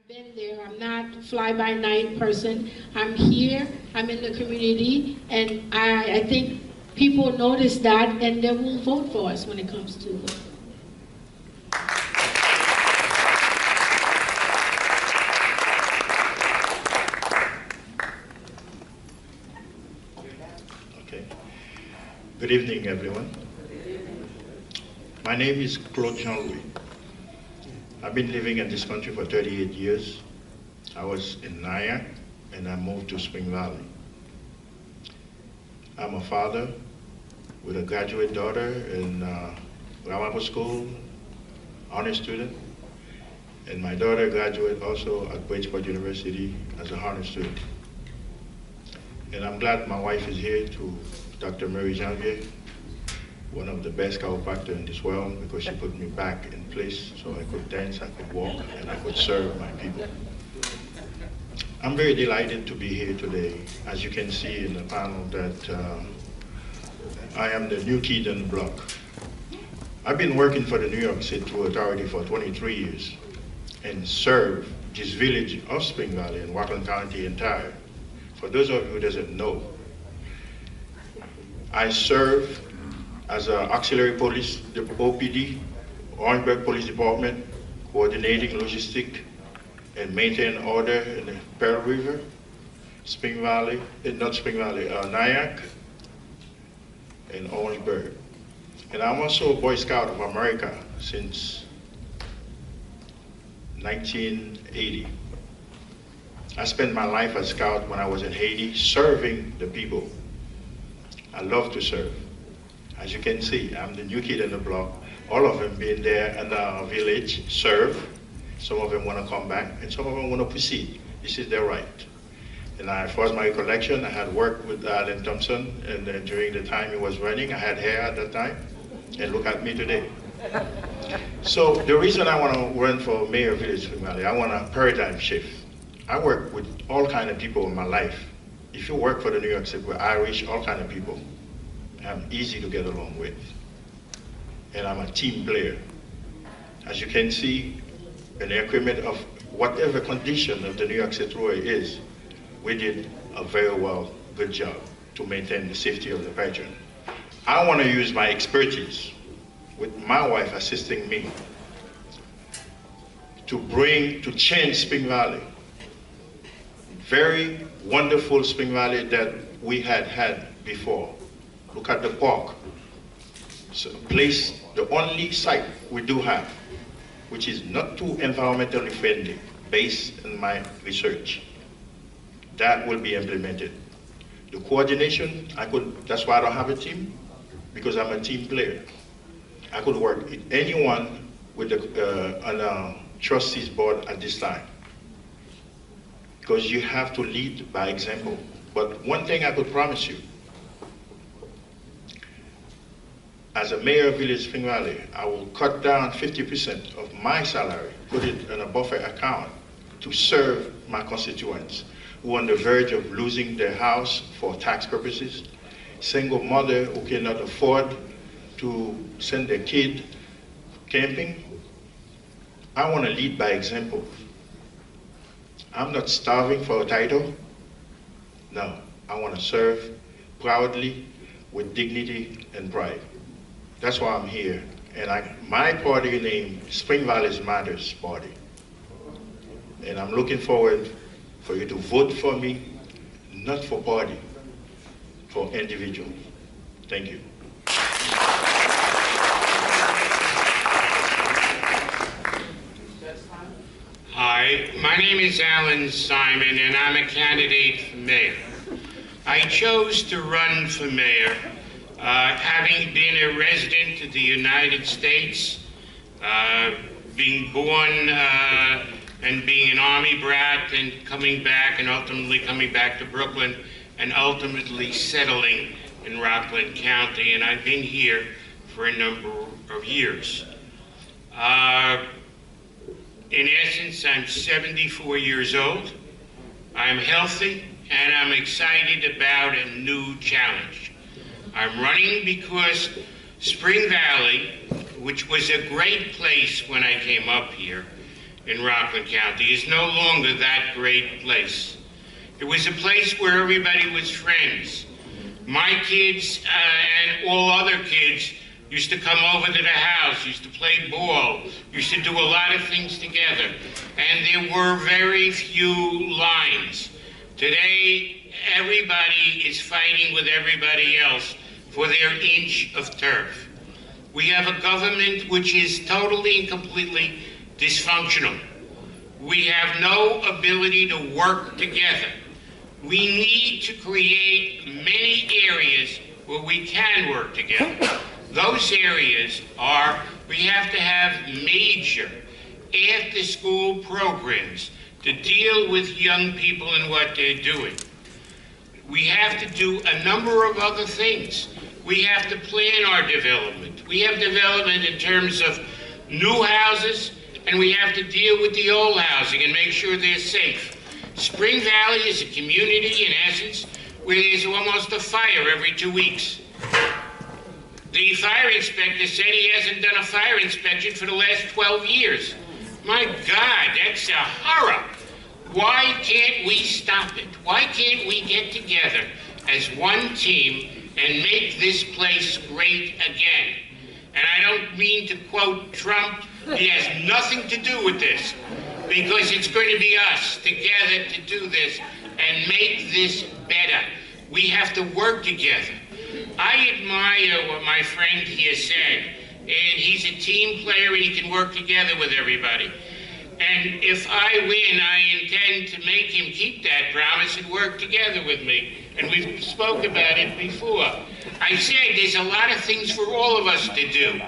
been there. I'm not a fly-by-night person. I'm here, I'm in the community, and I think people notice that and they will vote for us when it comes to it. Okay. Good evening, everyone. My name is Claude Jean-Louis. I've been living in this country for 38 years. I was in Nyack, and I moved to Spring Valley. I'm a father with a graduate daughter in grammar school, honor student, and my daughter graduated also at Bridgeport University as a honor student. And I'm glad my wife is here to Dr. Mary Janvier, one of the best chiropractors in this world, because she put me back in place so I could dance, I could walk, and I could serve my people. I'm very delighted to be here today. As you can see in the panel that I am the new kid on the block. I've been working for the New York City Authority for 23 years and serve this village of Spring Valley and Rockland County entire. For those of you who doesn't know, I serve as an auxiliary police, the OPD, Orangeburg Police Department, coordinating logistic and maintain order in the Pearl River, Spring Valley, not Spring Valley, Nyack, and Orangeburg. And I'm also a Boy Scout of America since 1980. I spent my life as a scout when I was in Haiti, serving the people. I love to serve. As you can see, I'm the new kid on the block. All of them being there in the village, serve. Some of them want to come back, and some of them want to proceed. This is their right. And as far as my recollection, I had worked with Alan Thompson, and during the time he was running, I had hair at that time, and look at me today. So the reason I want to run for mayor of Village Spring Valley, I want a paradigm shift. I work with all kinds of people in my life. If you work for the New York City, we're Irish, all kinds of people. I'm easy to get along with. And I'm a team player. As you can see, in the agreement of whatever condition of the New York City Road is, we did a very good job to maintain the safety of the patron. I want to use my expertise with my wife assisting me to change Spring Valley. Very wonderful Spring Valley that we had before. Look at the park. It's a place, the only site we do have, which is not too environmentally friendly, based on my research. That will be implemented. The coordination, that's why I don't have a team, because I'm a team player. I could work with anyone with on a trustees board at this time. Because you have to lead by example. But one thing I could promise you, as a mayor of Village Spring Valley, I will cut down 50% of my salary, put it in a buffer account to serve my constituents who are on the verge of losing their house for tax purposes, single mother who cannot afford to send their kid camping. I want to lead by example. I'm not starving for a title. No, I want to serve proudly with dignity and pride. That's why I'm here. And my party name, Spring Valley Matters Party. And I'm looking forward for you to vote for me, not for party, for individual. Thank you. Hi, my name is Alan Simon, and I'm a candidate for mayor. I chose to run for mayor, having been a resident of the United States, being born and being an Army brat and coming back and ultimately coming back to Brooklyn and ultimately settling in Rockland County, and I've been here for a number of years. In essence, I'm 74 years old. I'm healthy, and I'm excited about a new challenge. I'm running because Spring Valley, which was a great place when I came up here, in Rockland County is no longer that great place. It was a place where everybody was friends. My kids and all other kids used to come over to the house, used to play ball, used to do a lot of things together. And there were very few lines. Today, everybody is fighting with everybody else for their inch of turf. We have a government which is totally and completely dysfunctional. We have no ability to work together. We need to create many areas where we can work together. Those areas are, we have to have major after-school programs to deal with young people and what they're doing. We have to do a number of other things. We have to plan our development. We have development in terms of new houses, and we have to deal with the old housing and make sure they're safe. Spring Valley is a community, in essence, where there's almost a fire every 2 weeks. The fire inspector said he hasn't done a fire inspection for the last 12 years. My God, that's a horror. Why can't we stop it? Why can't we get together as one team and make this place great again? And I don't mean to quote Trump. He has nothing to do with this, because it's going to be us together to do this and make this better. We have to work together. I admire what my friend here said, and he's a team player and he can work together with everybody. And if I win, I intend to make him keep that promise and work together with me. And we've spoke about it before. I said there's a lot of things for all of us to do.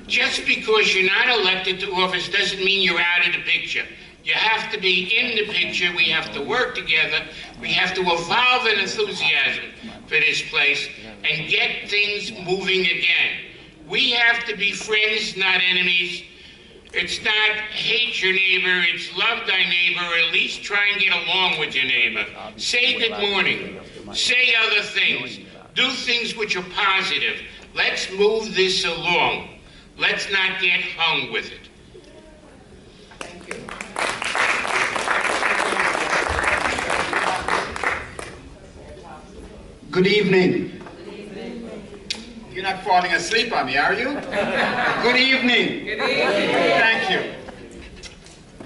Just because you're not elected to office doesn't mean you're out of the picture. You have to be in the picture. We have to work together. We have to evolve an enthusiasm for this place and get things moving again. We have to be friends, not enemies. It's not hate your neighbor, it's love thy neighbor, or at least try and get along with your neighbor. Say good morning. Say other things. Do things which are positive. Let's move this along. Let's not get hung with it. Thank you. Good evening. You're not falling asleep on me, are you? Good evening. Good evening. Thank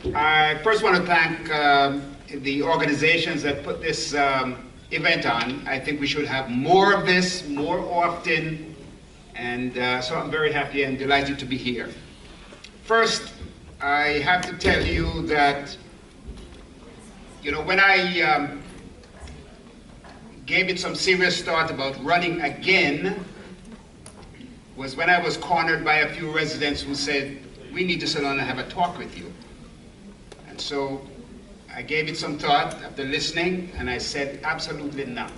you. I first want to thank the organizations that put this event on. I think we should have more of this, more often, and so I'm very happy and delighted to be here. First, I have to tell you that, when I gave it some serious thought about running again, was when I was cornered by a few residents who said, we need to sit down and have a talk with you. And so I gave it some thought after listening, and I said, absolutely not.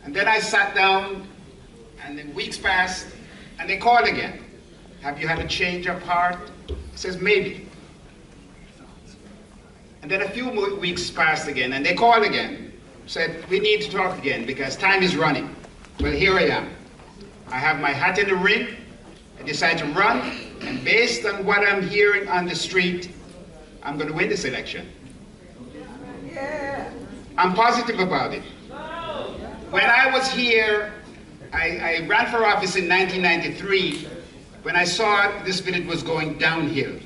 And then I sat down, and then weeks passed, and they called again. Have you had a change of heart? I says, maybe. And then a few more weeks passed again, and they called again. Said, we need to talk again because time is running. Well, here I am. I have my hat in the ring. I decide to run, and based on what I'm hearing on the street, I'm going to win this election. Yeah. I'm positive about it. When I was here, I ran for office in 1993. When I saw this village was going downhill,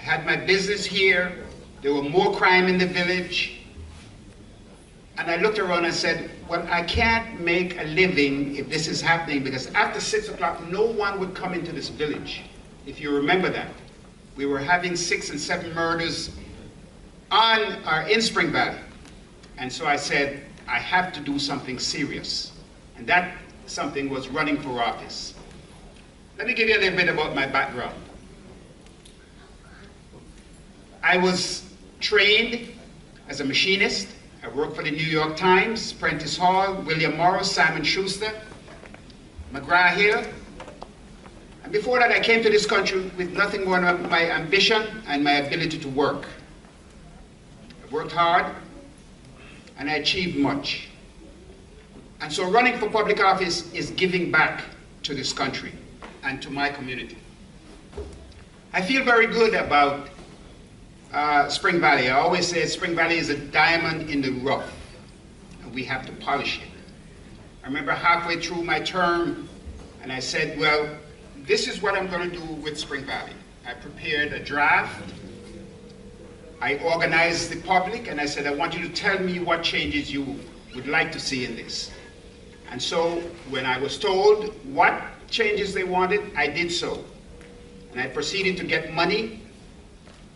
I had my business here. There were more crime in the village. And I looked around and said, well, I can't make a living if this is happening, because after 6 o'clock, no one would come into this village. If you remember that. We were having 6 and 7 murders in Spring Valley. And so I said, I have to do something serious. And that something was running for office. Let me give you a little bit about my background. I was trained as a machinist. I worked for the New York Times, Prentice Hall, William Morris, Simon Schuster, McGraw-Hill. And before that, I came to this country with nothing more than my ambition and my ability to work. I worked hard, and I achieved much. And so running for public office is giving back to this country and to my community. I feel very good about Spring Valley. I always say Spring Valley is a diamond in the rough, and we have to polish it. I remember halfway through my term, and I said, well, this is what I'm going to do with Spring Valley. I prepared a draft. I organized the public, and I said, I want you to tell me what changes you would like to see in this. And so when I was told what changes they wanted, I did so. And I proceeded to get money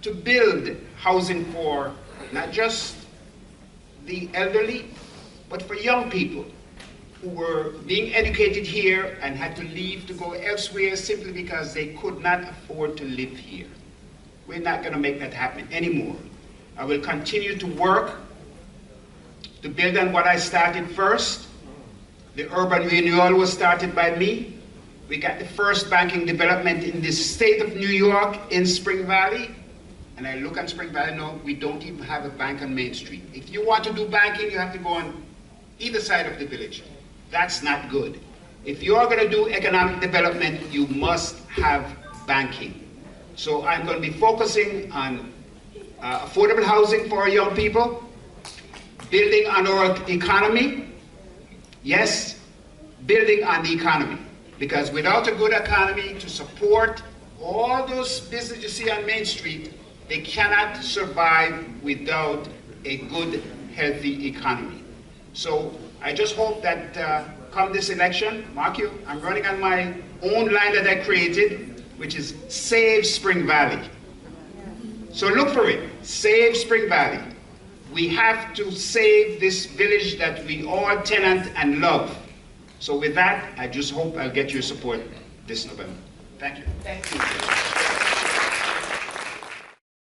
to build housing for not just the elderly, but for young people who were being educated here and had to leave to go elsewhere simply because they could not afford to live here. We're not going to make that happen anymore. I will continue to work to build on what I started first. The urban renewal was started by me. We got the first banking development in the state of New York in Spring Valley. And I look at Spring Valley, no, we don't even have a bank on Main Street. If you want to do banking, you have to go on either side of the village. That's not good. If you are going to do economic development, you must have banking. So I'm going to be focusing on affordable housing for our young people, building on our economy. Yes, building on the economy. Because without a good economy to support all those businesses you see on Main Street, they cannot survive without a good, healthy economy. So I just hope that come this election, mark you, I'm running on my own line that I created, which is Save Spring Valley. So look for it, Save Spring Valley. We have to save this village that we all tenant and love. So with that, I just hope I'll get your support this November. Thank you. Thank you.